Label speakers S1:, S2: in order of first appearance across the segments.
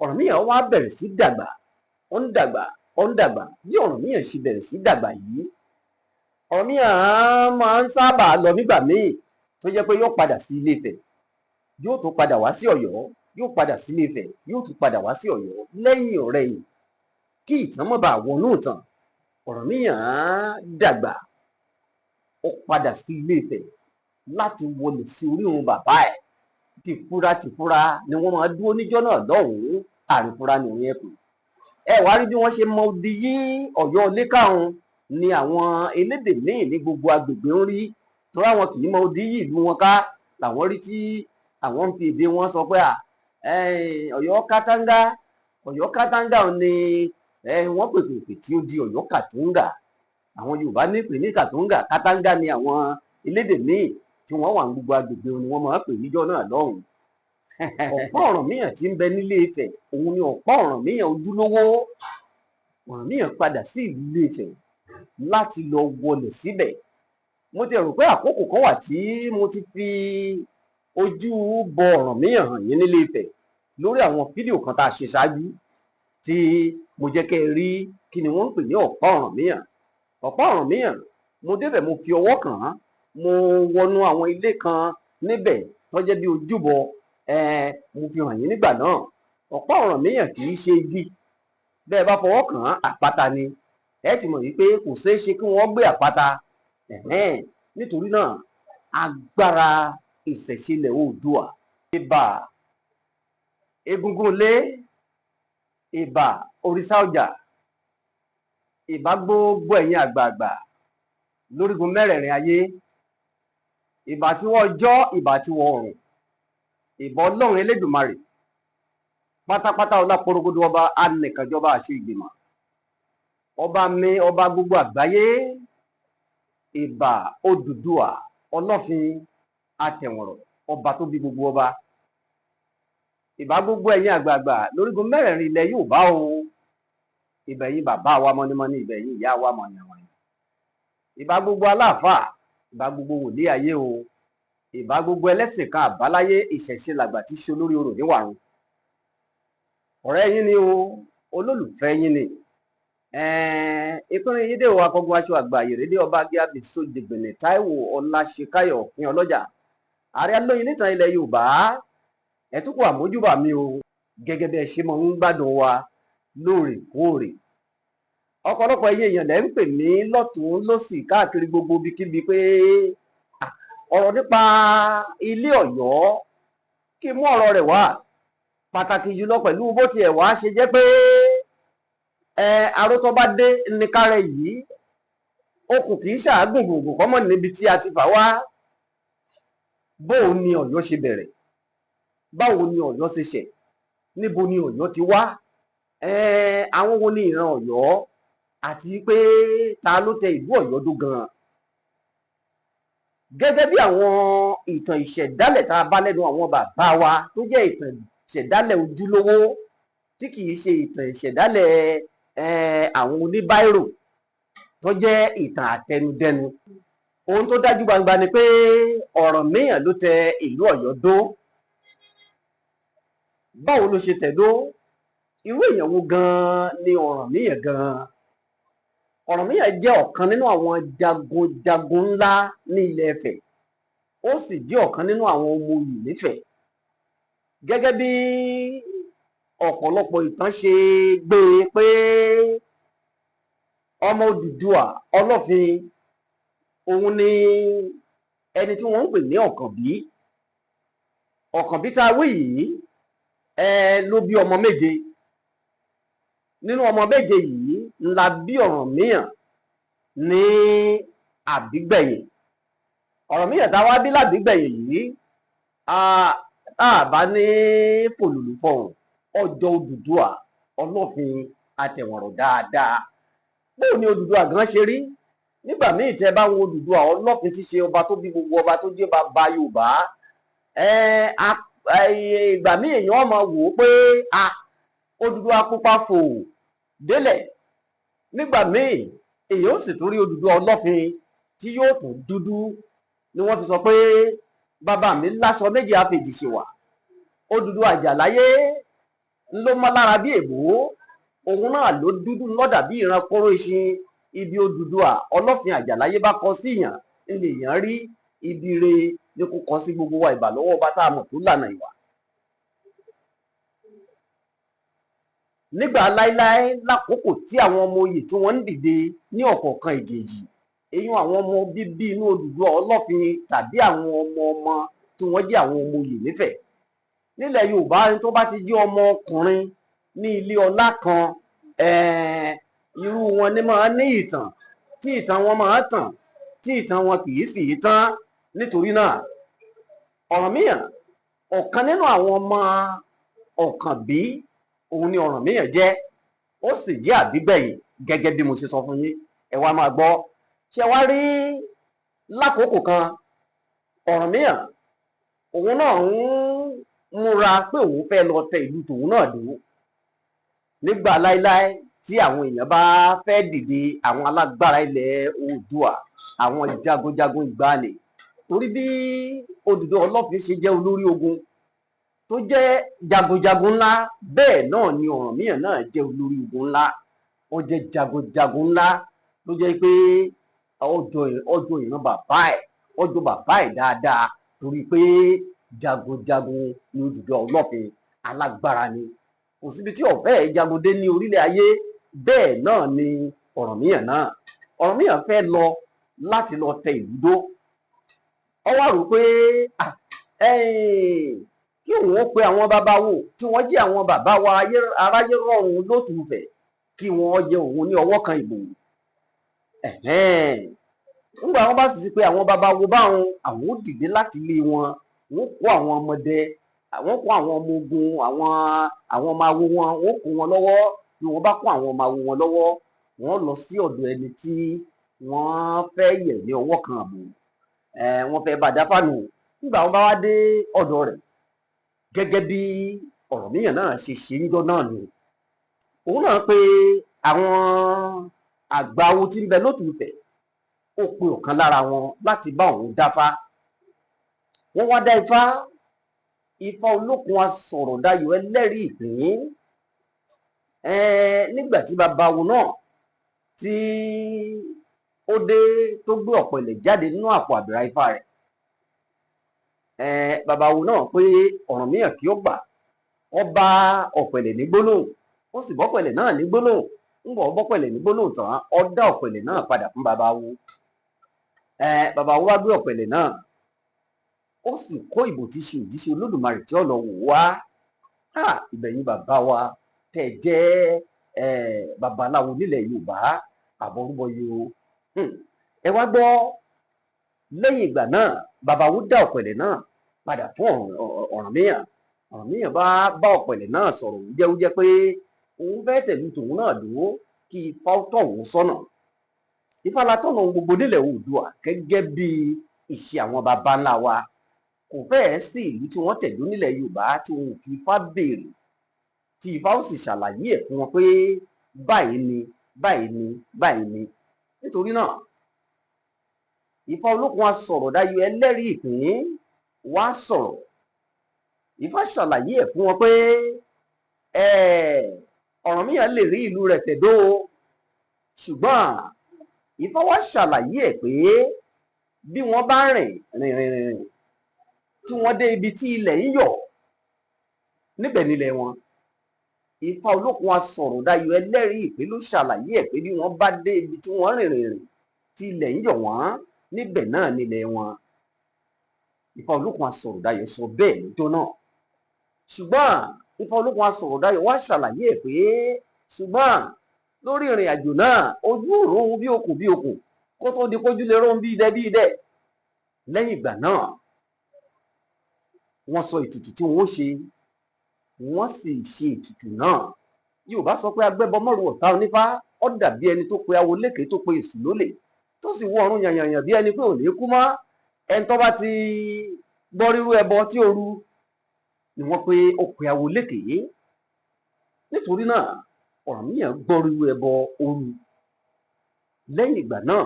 S1: Ọ̀rànmíyàn wá bẹ̀rẹ̀ sí dàgbà, ó ń dàgbà, ó ń dàgbà. Bí Ọ̀rànmíyàn ṣe bẹ̀rẹ̀ sí dàgbà yìí, Ọ̀rànmíyàn máa ń sábà lọ nígbà míì tó jẹ́ pé yóò padà sí Ilé Ifẹ̀, yóò tún padà wá sí Ọ̀yọ́, yóò padà sí Ilé Ifẹ̀, yóò tún padà wá sí Ọ̀yọ́. Lẹ́yìn ọ̀rẹyìn, kí ìtàn má bàa wọnú ìtàn, Ọ̀rànmíyàn dàgbà, ó padà sí Ilé Ifẹ̀ láti wọlé sí orírun bàbá ẹ̀. Tìfura ni wọ́n máa dúró níjọ́ náà lọ́hùn-ún, àrìnfura ni òun ẹkùn. Ẹ wá rí bí wọ́n ṣe mọ odi yí Ọ̀yọ́ ilé káhun ni àwọn elédè míì ní gbogbo agbègbè ń rí, torí àwọn kì í mọ odi yí ìlú wọn ká, làwọn rí tí àwọn ń fi èdè wọn sọ pé Ọ̀yọ́ kátàngá, Ọ̀yọ́ kátàngá ni wọ́n pèpè tí ó di Ọ̀yọ́ kàtúngà. Àwọn Yorùbá ní pè ní kàtúngà, kátàngá ni àwọn elédè míì tí wọ́n wà ní gbogbo agbègbè ni wọ́n máa ń pè níjọ́ náà lọ́hùn-ún. Ọ̀pá Ọ̀rànmíyàn tí ń bẹ nílé Ifẹ̀, òun ni ọ̀pá Ọ̀rànmíyàn ojúlówó. Ọ̀rànmíyàn padà sí ìlú Ilé Ifẹ̀ láti lọ wọlé síbẹ̀. Mo ti rò pé àkókò kan wà tí mo ti fi ojú bọ Ọ̀rànmíyàn hàn yín nílé Ifẹ̀ lórí àwọn fídíò kan tá a ṣe ṣáájú, tí mo jẹ́ kẹ́ ẹ rí kí ni wọ́n ń pè ní ọ̀pá Ọ̀rànmíyàn. Ọ̀pá Ọ̀rànmíyàn, mo débẹ̀, mo fi ọwọ́ kàn án, mo wọnú àwọn ilé kan níbẹ̀ tó jẹ́ bí ojúbọ, mo fi hàn yín nígbà náà. Ọ̀pá Ọ̀rànmíyàn kì í ṣe igi, bẹ́ẹ̀ bá fọwọ́ kàn án, àpáta ni. Ẹ ti mọ̀ wípé kò ṣeé ṣe kí wọ́n gbé àpáta. Nítorí náà, agbára ìṣẹ̀ṣẹlẹ̀ Oòduà, ìbà Egúngún ilé, ìbà òrìṣà ọjà, ìbà gbogbo ẹ̀yin àgbààgbà lórígun mẹ́rẹ̀ẹ̀rin ayé, ìbà tí wọ́n ọjọ́, ìbà tí wọ́n ọ̀run, ìbà Ọlọ́run Elédùmarè pátápátá ọláporogodo ọba anìkànjọba àṣẹ ìgbìmọ̀, ọba mi, ọba gbogbo àgbáyé, ìbà Odùduwà Ọlọ́fin àtẹ̀wọ̀nrọ̀, ọba tó bí gbogbo ọba, ìbà gbogbo ẹ̀yin àgbààgbà lórígun mẹ́rẹ̀ẹ̀rin ilẹ̀ Yorùbá o, ìbà ẹ̀yin bàbá wa mọ́nímọ́ní, ìbà ẹ̀yin ìyá wa mọ̀nyàmọ̀nyà, ìbà gbogbo aláàfáà, ìbà gbogbo wòlíì ayé o, ìbà gbogbo ẹlẹ́sìn kan àbáláyé. Ìṣẹ̀ṣe làgbà tí ṣe olórí orò níwàrun. Ọ̀rẹ́ yín ni o, olólùfẹ́ yín ni. Ìpínrin yín dé o, akọgun aṣọ àgbà ìrédé ọba gíàbì sójìgbìnì Táíwò Ọláṣekáyọ̀ òpin ọlọ́jà, ààrẹ alóyin nítan ilẹ̀ Yorùbá. Ẹ tún kú àmójúbà mi o, gẹ́gẹ́ bí ẹ ṣe máa ń gbádùn wa lóòrèkóòrè. Ọ̀pọ̀lọpọ̀ ẹ̀yin èèyàn lẹ́ ń pè mí lọ́tùn lósì káàkiri gbogbo ibikíbi pé ọ̀rọ̀ nípa ilé Ọ̀yọ́, kí mú ọ̀rọ̀ rẹ̀ wá, pàtàkì jùlọ pẹ̀lú bó tiẹ̀ wá ṣe jẹ́ pé arótọ́ bá dé ní kárẹ̀ yìí, okùn kì í ṣàágùn gbùngbùn kọ́mọ̀ níbi tí a ti fà wá. Bóò ni Ọ̀yọ́ ṣe bẹ̀rẹ̀? Báwo ni Ọ̀yọ́ ṣe ṣẹ̀? Níbo ni Ọ̀yọ́ ti wá? Àwọn wo ni ìran Ọ̀yọ́? Àti pé ta ló tẹ ìlú Ọ̀yọ́ dó gan-an? Gẹ́gẹ́ bí àwọn ìtàn ìṣẹ̀dálẹ̀ tá a bá lẹ́nu àwọn bàbá wa tó jẹ́ ìtàn ìṣẹ̀dálẹ̀ ojúlówó, tí kì í ṣe ìtàn ìṣẹ̀dálẹ̀ àwọn oníbáírò tó jẹ́ ìtàn àtẹnudẹ́nu. Ohun tó dájú gbangba ni pé Ọ̀rànmíyàn ló tẹ ìlú Ọ̀yọ́ dó. Báwo ló ṣe tẹ̀dó? Irú èèyàn wo gan-an ni Ọ̀rànmíyàn gan-an? Ọ̀rànmíyàn jẹ́ ọ̀kan nínú àwọn jagunjagun ńlá ní ilẹ̀ Ifẹ̀, ó sì jẹ́ ọ̀kan nínú àwọn ọmọ oyè nífẹ̀ẹ́. Gẹ́gẹ́ bí ọ̀pọ̀lọpọ̀ ìtàn ṣe gbé e pé ọmọ Odùduwà Ọlọ́fin, òun ni ẹni tí wọ́n ń pè ní Ọ̀kànbí. Ọ̀kànbí tá a wí yìí ló bí ọmọ méje. Nínú ọmọ méje yìí ńlá bí Ọ̀rànmíyàn ní àbígbẹ̀yìn. Ọ̀rànmíyàn tá a wá bí lábígbẹ̀yìn yìí, àbá ní pòlùlù fọ̀hún, ọjọ́ Odùduwà Ọlọ́fin àtẹ̀wọ̀nrọ̀ dáadáa. Bóò ni Odùduwà gan ṣe rí? Nígbà míì tẹ́ bá wo Odùduwà Ọlọ́fin tí ṣe ọba tó bí gbogbo ọba tó jẹ́ bàbá Yorùbá, ìgbà míì èèyàn máa wò ó pé Odùduwà pupa fò délẹ̀. Nígbà míì èèyàn ó sì tún rí Odùduwà Ọlọ́fin tí yóò tún dúdú. Ni wọ́n fi sọ pé bàbá mi láṣọ méjì àfèjì ṣèwà. Odùduwà Àjàláyé, ló mọ́ lára bí èbó, òun náà ló dúdú lọ́dà bí ìran kóró ìṣin. Ibi Odùduwà Ọlọ́fin Àjàláyé bá kọ sí yàn ilé èèyàn rí, ibi re ni kò kọ sí gbogbo wa ìbà lọ́wọ́ ọba tá a mọ̀ tó lànà ìwà. Nígbà láíláí lákòókò tí àwọn ọmọ oyè tí wọ́n ń dìde ní ọ̀kọ̀ọ̀kan ìjèjì, èyí àwọn ọmọ bíbí inú Odùduwà Ọlọ́fin tàbí àwọn ọmọ tí wọ́n jẹ́ àwọn ọmọ oyè nífẹ̀ẹ́. Nílẹ̀ Yorùbá ẹni tó bá ti jẹ́ ọmọ ọkùnrin ní ilé ọlá kan, irú wọn ni máa ní ìtàn, tí ìtàn wọn máa tàn, tí ìtàn wọn kì í sì í tán. Nítorí náà Ọ̀rànmíyàn ọ̀kan nínú àwọn ọmọ Ọ̀kànbí, òun ni Ọ̀rànmíyàn jẹ́, ó sì jẹ́ àbígbẹ̀yìn gẹ́gẹ́ bí mo ṣe sọ fún yín. Ẹ wá máa gbọ́, ṣé wá rí lákòókò kan Ọ̀rànmíyàn òun náà ń múra pé òun fẹ́ lọ tẹ ìlú tòun náà dó. Nígbà láíláí tí àwọn èèyàn bá fẹ́ dìde, àwọn alágbára ilẹ̀ Oòduà, àwọn jagunjagun ìgbàanì, torí bí Odùduwà Ọlọ́fin ṣe jẹ́ olórí ogun tó jẹ́ jagunjagun ńlá, bẹ́ẹ̀ náà ni Ọ̀rànmíyàn náà jẹ́ olórí ogun ńlá. Wọ́n jẹ́ jagunjagun ńlá ló jẹ́ pé ọjọ́ ìran bàbá ẹ̀, ọjọ́ bàbá ẹ̀ dáadáa, torí pé jagunjagun ni Odùduwà Ọlọ́fin, alágbára ni. Kò síbi tí ọ̀bẹ ẹ̀ jagun dé ní orílẹ̀ ayé, bẹ́ẹ̀ náà ni Ọ̀rànmíyàn náà. Ọ̀rànmíyàn fẹ́ lọ láti lọ tẹ ìlú dó. Ó wá rò pé kí òun ó pe àwọn bàbá wò tí wọ́n jẹ́ àwọn bàbá wa aráyé rọ̀rùn lótùúfẹ̀, kí wọ́n yẹ òun ní ọwọ́ kan ìbò. Nígbà wọn bá sì ti pe àwọn bàbá wo báwọn, àwọn ó dìde láti ilé wọn, wọ́n kó àwọn ọmọdé, wọ́n kó àwọn ọmọ ogun, àwọn ọmọ awo wọn, wọ́n kó wọn lọ́wọ́. Bí wọ́n bá kó àwọn ọmọ awo wọn lọ́wọ́, wọ́n lọ sí ọ̀dọ̀ ẹni tí wọ́n fẹ́ yẹ̀ ní ọwọ́ kan àbò, wọ́n fẹ́ bá dáfánù. Nígbà wọn bá wá dé ọ̀dọ̀ rẹ̀, gẹ́gẹ́ bí Ọ̀rànmíyàn náà ṣe ṣe níjọ́ náà nù, òun náà pé àwọn àgbà awo tí ń bẹ lótùúfẹ̀, ó pe ọ̀kan lára wọn láti bá òun dáfá. Wọ́n wá dá ifá. Ifá Olókun Asọ̀rọ̀dayọ̀ ẹlẹ́rìí ìpín. Nígbà tí bàbá awo náà tí ó dé tó gbé ọ̀pẹ̀lẹ̀ jáde nínú àpò àbìrà ifá rẹ̀, bàbá awo náà pé Ọ̀rànmíyàn kí ó gbà ó bá ọ̀pẹ̀lẹ̀ ní gbólóhùn, ó sì bọ́pẹ̀lẹ̀ náà ní gbólóhùn. Ń bọ̀ bọ́pẹ̀lẹ̀ ní gbólóhùn tán, ó dá ọ̀pẹ̀lẹ̀ náà padà fún bàbá awo. Bàbá awo wá gbé ọ̀pẹ̀lẹ̀ náà, ó sì kó ìbò tí ṣe òjíṣẹ́ Olódùmarè tí ó lọ wò wá. Ìbẹ̀yìn bàbá wa tẹ̀ jẹ́ babaláwo nílẹ̀ Yorùbá, àbọ̀rúbọyè o. Ẹ wá gbọ́, lẹ́yìn ìgbà náà bàbá wo dá ọ̀pẹ̀lẹ̀ náà padà fún Ọ̀rànmíyàn. Ọ̀rànmíyàn bá ọ̀pẹ̀lẹ̀ náà sọ̀rọ̀ wújẹ́wújẹ́ pé òun fẹ́ tẹ̀lú tòun náà dúró kí ifá tọ̀ òun sọ́nà. Ifá la tọ̀nà gbogbo nílẹ̀ Oòduà gẹ́gẹ́ bí ìṣe àwọn baba ńlá wa. Kò fẹ́ẹ̀ sí ìlú tí wọ́n tẹ̀dó nílẹ̀ Yorùbá tí wọn ò fi ifá béèrè, tí ifá ó sì ṣàlàyé ẹ̀ fún wọn pé báyìí ni, báyìí ni, báyìí ni. Nítorí náà Ifá Olókun Asọ̀rọ̀dayọ̀ ẹlẹ́rìí ìpín wá sọ̀rọ̀. Ifá ṣàlàyé ẹ̀ fún wọn pé Ọ̀rànmíyàn lè rí ìlú rẹ̀ tẹ̀dó, ṣùgbọ́n Ifá wá ṣàlàyé ẹ̀ pé bí wọ́n bá rìn tí wọ́n dé ibi tí ilẹ̀ ń yọ̀, níbẹ̀ nílẹ̀ wọn. Ifá Olókun Asọ̀rọ̀dayọ̀ ẹlẹ́rìí ìpín ló ṣàlàyé ẹ̀ pé bí wọ́n bá dé ibi tí wọ́n rìn tí ilẹ̀ ń yọ̀ wọ́n, níbẹ̀ náà nílẹ̀ wọn. Ifá Olókun Asọ̀rọ̀dayọ̀ sọ bẹ́ẹ̀ lọ́jọ́ náà. Ṣùgbọ́n Ifá Olókun Asọ̀rọ̀dayọ̀ wá ṣàlàyé ẹ̀ pé ṣùgbọ́n lórí ìrìn àjò náà ojú òróhun bí okùn kó tó di kójú lè róhun bí idẹ. Lẹ́yìn ìgbà náà wọ́n sọ ètùtù tí wọ́n ó ṣe, wọ́n sì ṣe ètùtù náà. Yorùbá sọ pé agbẹ́bọ mọ́rù ọ̀tá onífá, ó dàbí ẹni tó pe awo lékè tó pe èṣù lólè, tó sì wọ ọ̀run yànyànyàn bí ẹni pé ò ní kú mọ́. Ẹni tó bá ti gbọ́ rírú ẹbọ tí ó ru ni wọ́n pé ó pe awo lékè. Nítorí náà Ọ̀rànmíyàn gbọ́ rírú ẹbọ oru. Lẹ́yìn ìgbà náà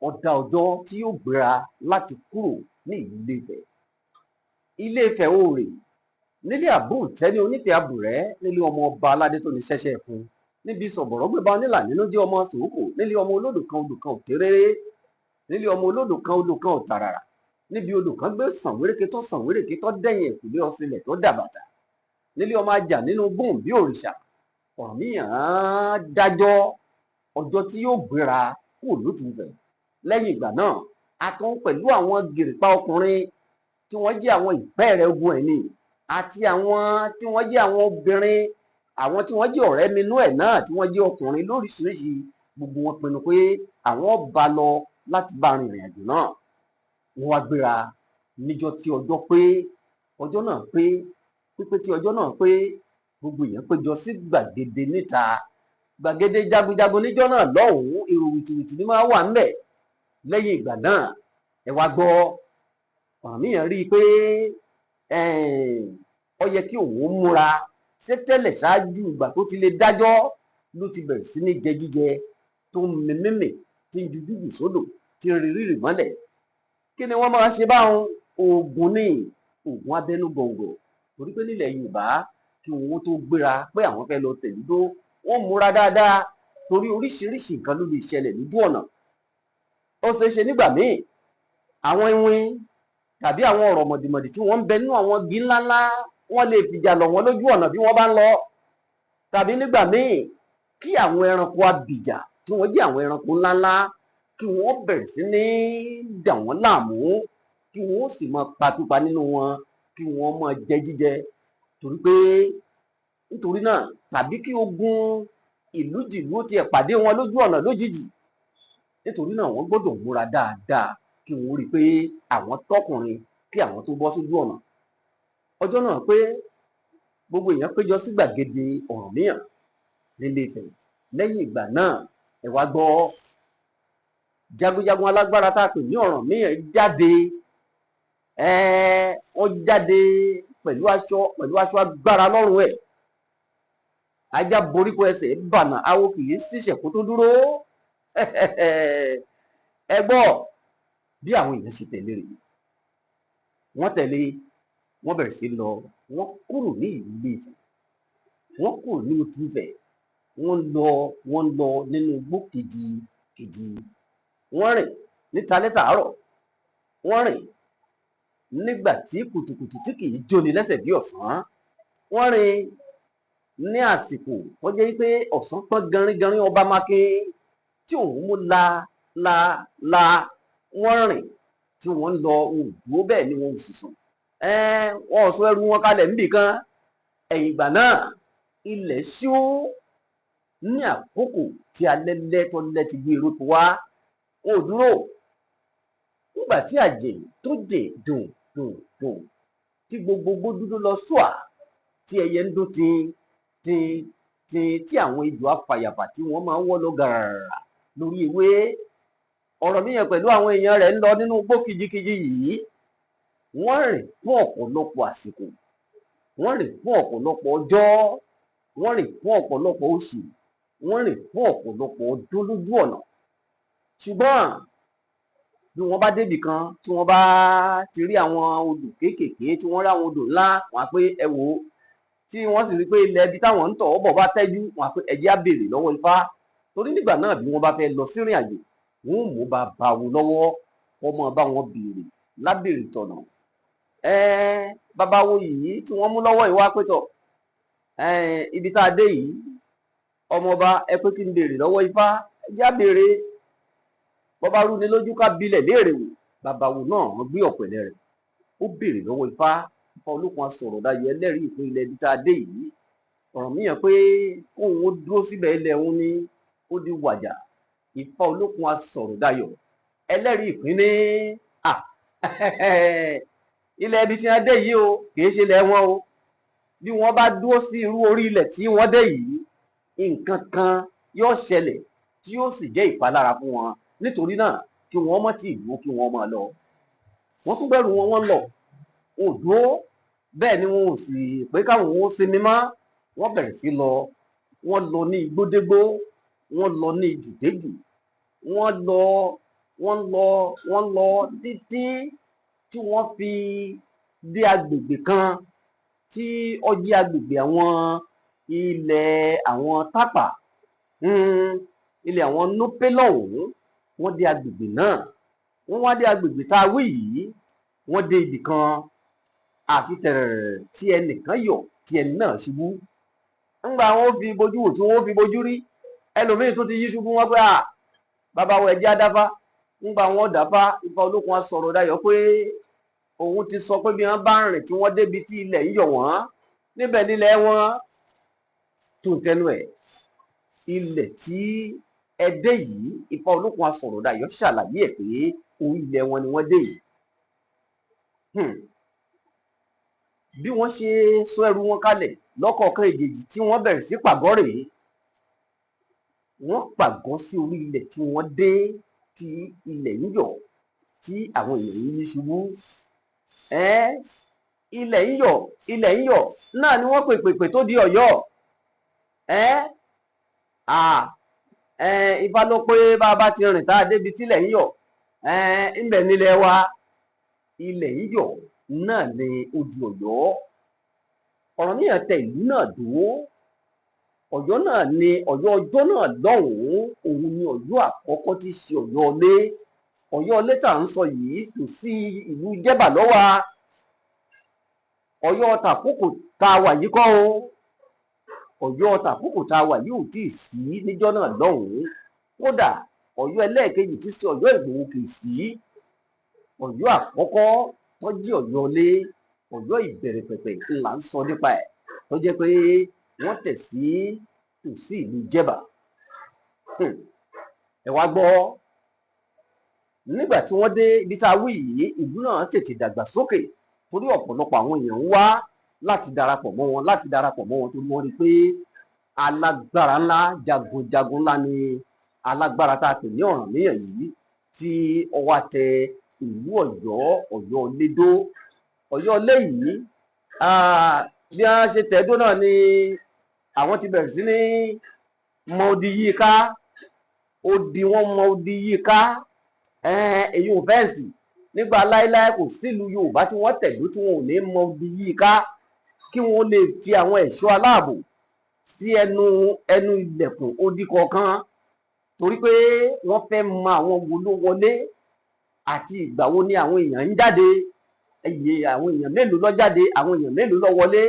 S1: ó dá ọjọ́ tí yóò gbéra láti kúrò ní ìlú Ilé-Ifẹ̀. Ilé-Ifẹ̀ òòrè nílé àbúntẹ́ni onífẹ̀ẹ́ àbùrẹ́, nílé ọmọ ọba aládé tó ní ṣẹ́ṣẹ́ fún, níbi sọ̀bọ̀rọ̀ gbéba onílà nínú jẹ́ ọmọ sòókò, nílé ọmọ olódò kan odò kan òtéréré, nílé ọmọ olódò kan odò kan òtàràrà, níbi odò kan gbé sàn wéréké tó dẹ̀yìn ẹ̀kúlé ọ̀sìnlẹ̀ tó dàbàtà, nílé ọmọ ajá nínú gbóhùn bí òrìṣà. Ọ̀rànmíyàn dájọ́ ọjọ́ tí yóò gbéra kúrò lótùúfẹ̀. Lẹ́yìn ìgbà náà, a tún pẹ̀lú àwọn gìrìpá ọkùnrin tí wọ́n jẹ́ àwọn ìpẹ́ẹ̀rẹ̀ ogun ẹ̀ ni, àti àwọn tí wọ́n jẹ́ àwọn obìnrin, àwọn tí wọ́n jẹ́ ọ̀rẹ́ minú ẹ̀ náà tí wọ́n jẹ́ ọkùnrin lóríṣiríṣi. Gbogbo wọn pinnu pé àwọn bá lọ láti bá rin ìrìn àjò náà. Wọ́n wá gbéra níjọ́ tí ọjọ́ pé, ọjọ́ náà pé, pípé tí ọjọ́ náà pé, gbogbo èèyàn péjọ sí gbàgede níta. Gbàgede jagunjagun níjọ́ náà lọ́hùn-ún, èrò wìtìwìtì ni máa wà ńbẹ̀. Lẹ́yìn ìgbà náà, ẹ wá gbọ́, Ọ̀rànmíyàn rí i pé ó yẹ kí òun múra. Ṣé tẹ́lẹ̀ ṣáájú ìgbà tó ti lè dájọ́ ló ti bẹ̀rẹ̀ sí ní jẹ jíjẹ, tó ń mímì, tí ń ju jújù sódò, tí ń rírì mọ́lẹ̀. Kí ni wọ́n máa ṣe báwọn? Oògùn ní oògùn abẹ́nú gọ̀ǹgọ̀. Torí pé nílẹ̀ Yorùbá, kí wọn tó gbéra pé àwọn fẹ́ lọ tẹ̀lúdó, wọ́n múra dáadáa, torí oríṣiríṣi nǹkan ló lè ṣẹlẹ̀ lójú ọ̀nà. Ó ṣeé ṣe nígbà míì àwọn iwin tàbí àwọn ọ̀rọ̀ mọ̀dìmọ̀dì tí wọ́n ń bẹ nínú àwọn igi ńláńlá, wọ́n lè fìjà lọ̀ wọ́n lójú ọ̀nà bí wọ́n bá ń lọ. Tàbí nígbà míì kí àwọn ẹranko abìjà tí wọ́n jẹ́ àwọn ẹranko ńláńlá, kí wọ́n bẹ̀rẹ̀ sí ní dà wọ́n láàmú, kí wọ́n sì máa pa pípa nínú wọn, kí wọ́n máa jẹ jíjẹ. Nítorí náà, tàbí kí ogun ìlú jìlú ó tiẹ̀ pàdé wọn lójú ọ̀nà lójijì. Nítorí náà wọ́n gbọ́dọ̀ múra dáadáa kí wọ́n rí i pé àwọn tọkùnrin kí àwọn tó bọ́ sójú ọ̀nà. Ọjọ́ náà pé gbogbo èèyàn péjọ sí gbàgede Ọ̀rànmíyàn nílé Ifẹ̀. Lẹ́yìn ìgbà náà, ẹ wá gbọ́, jagunjagun alágbára tá a pè ní Ọ̀rànmíyàn jáde. Wọ́n jáde pẹ̀lú aṣọ agbára lọ́rùn ẹ̀. Ajá boríko ẹsẹ̀ bànà, awo kì í ṣìṣẹ̀ kó tó dúró. Ẹ gbọ́ bí àwọn èèyàn ṣe tẹ̀lé rèé. Wọ́n tẹ̀lé, wọ́n bẹ̀rẹ̀ sí lọ, wọ́n kúrò ní ìlú Ilé-Ifẹ̀, wọ́n kúrò ní Òtúfẹ̀, wọ́n lọ nínú igbó kìjikìji. Wọ́n rìn níta lẹ́tà àárọ̀, wọ́n rìn nígbà tí kùtùkùtù tí kì í jóni lẹ́sẹ̀ bí ọ̀sán. Wọ́n rìn ní àsìkò wọ́n jẹ́ pé ọ̀sán pọ́n ganringanrin ọba mákin tí òun mú la. Wọ́n rìn tí wọ́n lọ òdúró, bẹ́ẹ̀ ni wọ́n ò sì sùn. Wọ́n ò sọ ẹrù wọn kalẹ̀ níbì kan. Ẹ̀yìn ìgbà náà, ilẹ̀ ṣú ní àkókò tí alẹ́lẹ́ tọ́lẹ́ ti gbé eréko wá. Wọn ò dúró. Nígbà tí àjè tó jè dùn tí gbogbo dúdú lọ ṣùà, tí ẹyẹ ń dún tí àwọn ejò afàyàfà tí wọ́n máa ń wọ́ lọ gàràrà lórí ewé. Ọ̀rànmíyàn pẹ̀lú àwọn èèyàn rẹ̀ ń lọ nínú igbó kìjikìji yìí. Wọ́n rìn fún ọ̀pọ̀lọpọ̀ àsìkò, wọ́n rìn fún ọ̀pọ̀lọpọ̀ ọjọ́, wọ́n rìn fún ọ̀pọ̀lọpọ̀ oṣù, wọ́n rìn fún ọ̀pọ̀lọpọ̀ ọdún lójú ọ̀nà. Ṣùgbọ́n bí wọ́n bá débì kan tí wọ́n bá ti rí àwọn odò kéékèèké, tí wọ́n rí àwọn odò ńlá, wọ́n á pé ẹ wò ó. Tí wọ́n sì rí pé ilẹ̀ ibi táwọn ń tọ̀ ọ́ bọ̀ bá tẹ́jú, wọ́n á pé ẹ jẹ́ á béèrè lọ́wọ́ Ifá. Torí nígbà náà bí wọ́n bá fẹ́ lọ sí ìrìn àjò, wọ́n ò mú babawo lọ́wọ́, wọ́n máa bá wọn béèrè lábèrè tọ̀nà. Babawo yìí tí wọ́n mú lọ́wọ́ ìwá pétọ̀, ibi tá a dé yìí, ọmọọba ẹ pé kí n béèrè lọ́wọ́ Ifá, ẹ jẹ́ á béèrè. Bọ́bá rú ni lójú ká bilẹ̀ léèrè wò. Babawo náà wọ́n gbé ọ̀pẹ̀lẹ̀ rẹ̀, ó béèrè lọ́wọ́ Ifá. Ifá Olókun Asọ̀rọ̀dayọ̀ ẹlẹ́rìí ìpín ilẹ̀ ibi tá a dé yìí. Ọ̀rànmíyàn pé kóun ó dúró síbẹ̀, ilẹ̀ òun ni ó di wàjà. Ifá Olókun Asọ̀rọ̀dayọ̀ ẹlẹ́rìí ìpín ní ilẹ̀ ibi tí wọ́n dé yìí o, kìí ṣe ilẹ̀ wọn o. Bí wọ́n bá dúró sí irú orí ilẹ̀ tí wọ́n dé yìí, nǹkan kan yóò ṣẹlẹ̀ tí yóò sì jẹ́ ìpalára fún wọn. Nítorí náà kí wọ́n mọ́ tí ìlú kí wọ́n máa lọ. Wọ́n tún bẹ̀rù wọn, wọ́n lọ. Wọn ò dúró, bẹ́ẹ̀ ni wọn ò sì pé káwọn ó sinmi mọ́. Wọ́n bẹ̀rẹ̀ sí lọ. Wọ́n lọ ní igbódégbó, wọ́n lọ ní ijùdéjù, wọ́n lọ títí tí wọ́n fi dé agbègbè kan tí ó jẹ́ agbègbè àwọn ilẹ̀ àwọn Tápà, ilẹ̀ àwọn Núpé lọ́hùn-ún, wọ́n dé agbègbè náà. Wọ́n wá dé agbègbè tá a wí yìí, wọ́n dé ibì kan àfi tẹ̀rẹ̀rẹ̀ tí ẹnìkan yọ̀ tí ẹni náà ṣubú. Ńgbà wọn fi bojú wò tí wọ́n fi bojú rí, ẹlòmíì tó ti yí ṣubú wọn pé bàbá wa ẹ̀jẹ̀ adáfá. Ńgbà wọn dàfá, Ifá Olókun á sọ̀rọ̀ dayọ̀ pé òun ti sọ pé bí wọ́n bá rìn tí wọ́n débi tí ilẹ̀ ń yọ̀ wọ́n, níbẹ̀ nílẹ̀ wọn tó ń tẹnu ẹ̀. Ilẹ̀ tí ẹ dé yìí, Ifá Olókun á sọ̀rọ̀ dayọ̀ ṣàlàyé ẹ̀ pé orí ilẹ̀ wọn ni wọ́n dé yìí. Bí wọ́n ṣe sọ ẹrù wọn kalẹ̀ lọ́kọ̀ọ̀kan èjèèjì tí wọ́n bẹ̀rẹ̀ sí pàgọ́ rèé. Wọ́n pàgọ́ sí orí ilẹ̀ tí wọ́n dé, tí ilẹ̀ ń yọ̀, tí àwọn èèyàn yìí ṣubú. Ilẹ̀ ń yọ̀, ilẹ̀ ń yọ̀ náà ni wọ́n pèpèpè tó di Ọ̀yọ́. Ifá ló pé bá a bá ti rìn tá a débi tílẹ̀ ń yọ̀, ńbẹ̀ nílẹ̀ wa. Ilẹ̀ ń yọ̀ náà ni ó di Ọ̀yọ́. Ọ̀rànmíyàn tẹ ìlú náà dó. Ọ̀yọ́ náà ni Ọ̀yọ́ ọjọ́ náà lọ́hùn-ún, òun ni Ọ̀yọ́ àkọ́kọ́ tí í ṣe Ọ̀yọ́ Ilé. Ọ̀yọ́ Ilé tá à ń sọ yìí kò sí ìlú Jẹ́bà lọ́wà. Ọ̀yọ́ tàkókò tá a wà yìí kọ́ o. Ọ̀yọ́ tàkókò tá a wà yìí ò tí ì sí níjọ́ náà lọ́hùn-ún. Kódà Ọ̀yọ́ ẹlẹ́ẹ̀kejì tí í ṣe Ọ̀yọ́ Ìgbòho kì í sí. Ọ̀yọ́ àkọ́kọ́ tó jẹ́ Ọ̀yọ́ Ilé, Ọ̀yọ́ ìbẹ̀rẹ̀ pẹ̀pẹ̀ ńlá ń sọ nípa ẹ̀, tó jẹ́ pé wọ́n tẹ̀ sí tòsí ìlú Jẹ́bà. Ẹ wá gbọ́, nígbà tí wọ́n dé ibi tá a wí yìí, ìlú náà tètè dàgbà sókè torí ọ̀pọ̀lọpọ̀ àwọn èèyàn ń wá láti darapọ̀ mọ́ wọn, torí wọ́n rí i pé alágbára ńlá, jagunjagun ńlá ni alágbára tá a pè ní Ọ̀rànmíyàn yìí, tí ó wá tẹ ìlú Ọ̀yọ́, Ọ̀yọ́ Ilé dó. Ọ̀yọ́ Ilé yìí, bí wọ́n ṣe tẹ̀dó náà ni àwọn ti bẹ̀rẹ̀ sí ní mọ odi yìí ká. Odi wọn mọ odi yìí ká. Èyí ò fẹ́ǹsì. Nígbà láéláé kò sílùú Yorùbá tí wọ́n tẹ̀dó tí wọn ò ní mọ odi yìí ká, kí wọ́n lè fi àwọn ẹ̀ṣọ́ aláàbò sí ẹnu ilẹ̀kùn odi kọ̀ọ̀kan, torí pé wọ́n fẹ́ mọ àwọn wo ló wọlé àti ìgbà wo ni àwọn èèyàn ń jáde. Àwọn èèyàn mélòó ló jáde, àwọn èèyàn mélòó ló wọlé.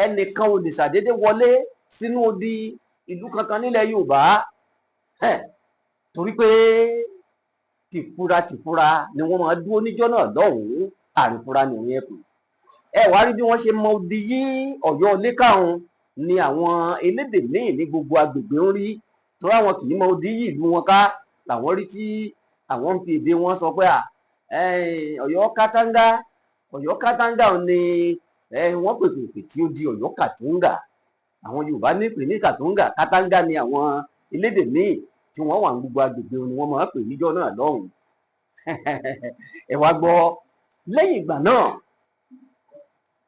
S1: Ẹnìkan ò lè ṣàdédé wọlé sínú odi ìlú kankan nílẹ̀ Yorùbá, torí pé tìfura ni wọ́n máa dúró níjọ́ náà lọ́hùn-ún. Àrìnfura ni òun yẹn pè. Ẹ wá rí bí wọ́n ṣe mọ odi yí Ọ̀yọ́ Ilé káhun ni àwọn elédè míì ní gbogbo agbègbè ń rí, torí àwọn kì í mọ odi yí ìlú wọn ká. Làwọn rí tí àwọn ń fi èdè wọn sọ pé Ọ̀yọ́ Kátàngá, Ọ̀yọ́ Kátàngá ni wọ́n pèpè tí ó di Ọ̀yọ́ Kàtúngà. Àwọn Yorùbá ní pè ní Kàtúngà, Kátàngá ni àwọn elédè míì tí wọ́n wà ní gbogbo agbègbè ni wọ́n máa pè níjọ́ náà lọ́hùn. Ẹ wá gbọ́, lẹ́yìn ìgbà náà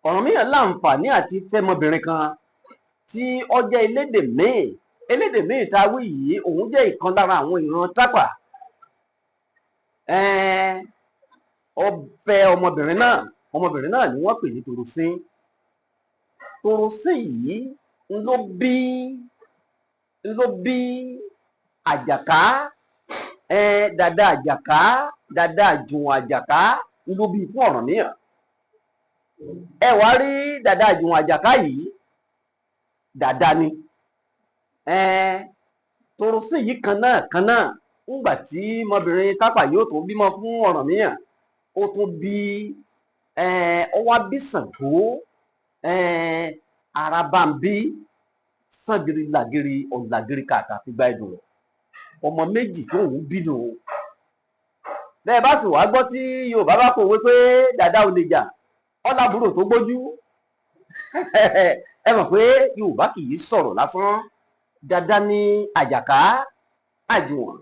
S1: Ọ̀rànmíyàn láǹfààní àti fẹ́mọbìnrin kan tí ó jẹ́ elédè míì tá a wí yìí, òun jẹ́ ìkan lára àwọn ìran Tápà. Ó fẹ́ ọmọbìnrin náà ni wọ́n pè ní Torosín. Torosín yìí ló bí Àjàká, dàda Àjàká, dàda Àjùwọ̀n Àjàká ló bí fún Ọ̀rànmíyàn. Ẹ wá rí dàda Àjùwọ̀n Àjàká yìí, dàda ni. Torosín yìí kan náà ńgbà tí ọmọbìnrin Tápà yóò tó bímọ fún Ọ̀rànmíyàn, ó tún bí ó wá bí Ṣàngó, Arábàmbí, Ṣàngìrì làgìrì ọ̀làgìrì kàkà fi gba ẹ̀dùn rẹ̀. Ọmọ méjì tó ń bí nù. Bẹ́ẹ̀ bá sì wá gbọ́ tí Yorùbá bá pòwe pé dàda ò lè jà, ọ̀làbúrò tó gbójú. Ẹ mọ̀ pé Yorùbá kì í sọ̀rọ̀ lásán. Dàda ni Àjàká, Àjùwọ̀n.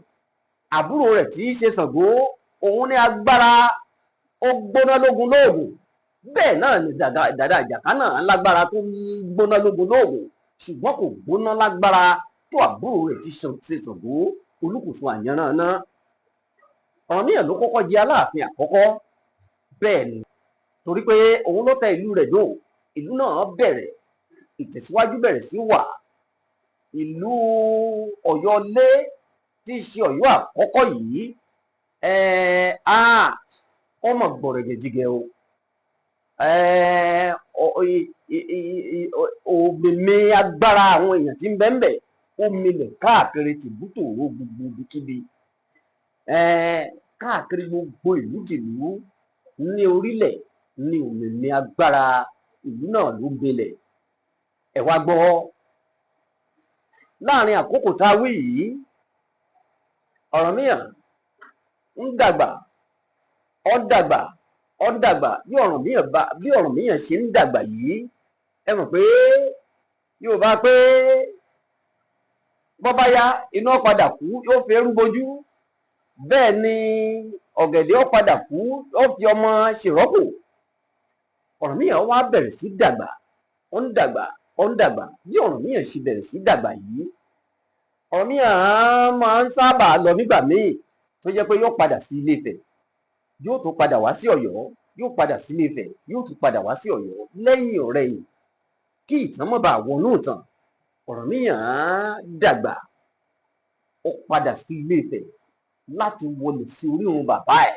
S1: Àbúrò rẹ̀ tí í ṣe Ṣàngó, òun ní agbára, ó gbóná lógun lóògùn. Bẹ́ẹ̀ náà ni dàda Àjàká náà lágbára tó gbóná lógun lóògùn, ṣùgbọ́n kò gbóná lágbára tó àbúrò rẹ̀ tí ṣe Ṣàngó, Olúkòso Àyànrànná. Ọ̀rànmíyàn ló kọ́kọ́ jẹ Aláàfin àkọ́kọ́. Bẹ́ẹ̀ ni, torí pé òun ló tẹ ìlú rẹ̀ dó. ìlú náà bẹ̀rẹ̀, ìtẹ̀síwájú bẹ̀rẹ̀ sí wà. Ìlú Ọ̀yọ́lé tí í ṣe Ọ̀yọ́ àkọ́kọ́ yìí ó mọ̀ gbọ̀rẹ̀gẹ̀jigẹ̀ o. Òmìnir agbára àwọn èèyàn tí ń bẹ ńbẹ̀ ó milẹ̀ káàkiri tìbútòrò gbogbo ibikíbi, káàkiri gbogbo ìlú tìlú ní orílẹ̀ ní òmìnir agbára ìlú náà ló gbilẹ̀. Ẹ wá gbọ́, láàrin àkókò tá a wí yìí, Ọ̀rànmíyàn ń dàgbà, ó dàgbà, ó dàgbà. Bí Ọ̀rànmíyàn ṣe ń dàgbà yìí, ẹ mọ̀ pé Yorùbá pé bọ́ bá yá iná padà kú yóò fi eérú bojú, bẹ́ẹ̀ ni ọ̀gẹ̀dẹ̀ ó padà kú yóò fi ọmọ ṣèrọ́pò. Ọ̀rànmíyàn wá bẹ̀rẹ̀ sí dàgbà, ó ń dàgbà, ó ń dàgbà. Bí Ọ̀rànmíyàn ṣe bẹ̀rẹ̀ sí dàgbà yìí, Ọ̀rànmíyàn máa ń sábà lọ nígbà míì tó jẹ́ pé yóò padà sí Ilé-Ifẹ̀, yóò tún padà wá sí Ọ̀yọ́, yóò padà sí Ilé-Ifẹ̀, yóò tún padà wá sí Ọ̀yọ́. Lẹ́yìn ọ̀rẹyìn, kí ìtàn má bàa wọnú ìtàn, Ọ̀rànmíyàn dàgbà, ó padà sí Ilé-Ifẹ̀ láti wọlé sí orí òun bàbá ẹ̀.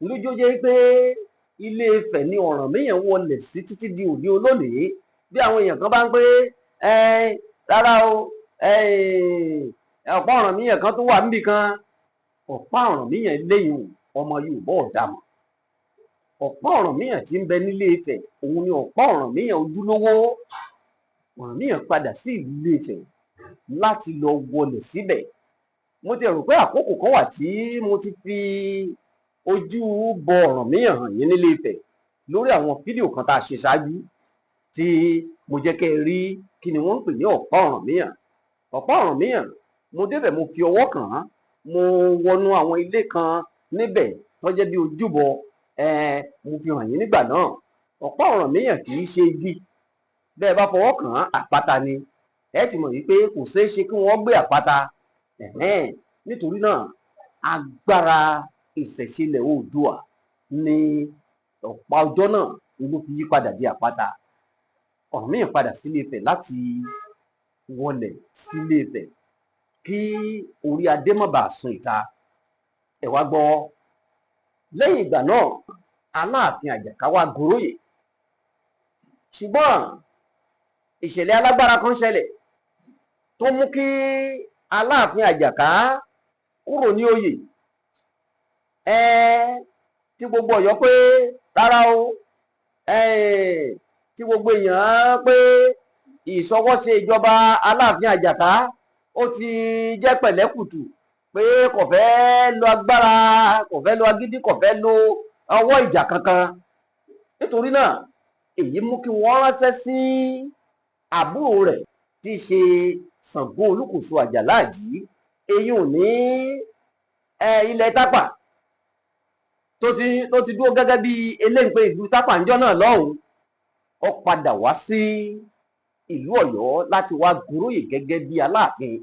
S1: Lójó jẹ́ pé Ilé-Ifẹ̀ ni Ọ̀rànmíyàn wọlé sí títí di òní olónìí. Bí àwọn èèyàn kan bá ń pé rárá o, ọ̀pá Ọ̀rànmíyàn kan tó wà níbì kan, ọ̀pá Ọ̀rànmíyàn eléyìí ọmọ Yorùbá ò dá mọ̀. Ọ̀pá Ọ̀rànmíyàn tí ń bẹ nílé-Ifẹ̀ òun ni ọ̀pá Ọ̀rànmíyàn ojúlówó. Ọ̀rànmíyàn padà sí ìlú Ilé-Ifẹ̀ láti lọ wọlé síbẹ̀. Mo ti rò pé àkókò kan wà tí mo ti fi ojú bọ Ọ̀rànmíyàn hàn yín nílé-Ifẹ̀ lórí àwọn fídíò kan tá a ṣe ṣáájú, tí mo jẹ́ kẹ́ ẹ rí kí ni wọ́n ń pè ní ọ̀pá Ọ̀rànmíyàn. Ọ̀pá Ọ̀rànmíyàn, mo débẹ̀, mo fi ọwọ́ kàn án, mo wọnú àwọn ilé kan níbẹ̀ tó jẹ́ bí ojúbọ, mo fi hàn yín nígbà náà. Ọ̀pá Ọ̀rànmíyàn kì í ṣe igi, bẹ́ẹ̀ bá fọwọ́ kàn án, àpáta ni. Ẹ ti mọ̀ wípé kò ṣeé ṣe kí wọ́n gbé àpáta. Nítorí náà, agbára ìṣẹ̀ṣẹlẹ̀ Oòduà ni ọ̀pá ọjọ́ náà ló fi yí padà di àpáta. Ọ̀rànmíyàn padà sí Ilé-Ifẹ̀ láti wọlé sí Ilé-Ifẹ̀ kí orí adé má bàa sun ìta. Ẹ wá gbọ́, lẹ́yìn ìgbà náà, Aláàfin Àjàká wá goróyè. Ṣùgbọ́n ìṣẹ̀lẹ̀ alágbára kan ṣẹlẹ̀ tó mú kí Aláàfin Àjàká kúrò ní oyè. Tí gbogbo Ọ̀yọ́ pé rárá o, tí gbogbo èèyàn pé ìṣọwọ́ṣe ìjọba Aláàfin Àjàká ó ti jẹ́ pẹ̀lẹ́kùtù, pé kò fẹ́ lo agbára, kò fẹ́ lo agídí, kò fẹ́ lo ọwọ́ ìjà kankan. Nítorí náà, èyí mú kí wọ́n ránṣẹ́ sí àbúrò rẹ̀ tí í ṣe Ṣàngó Olúkòso Àjàlá Àjí, èyí ò ní ilẹ̀ Tápà tó ti dúró gẹ́gẹ́ bí eléǹpé ìlú Tápà ńjọ́ náà lọ́hùn-ún. Ó padà wá sí ìlú Ọ̀yọ́ láti wá goróyè gẹ́gẹ́ bí Aláàfin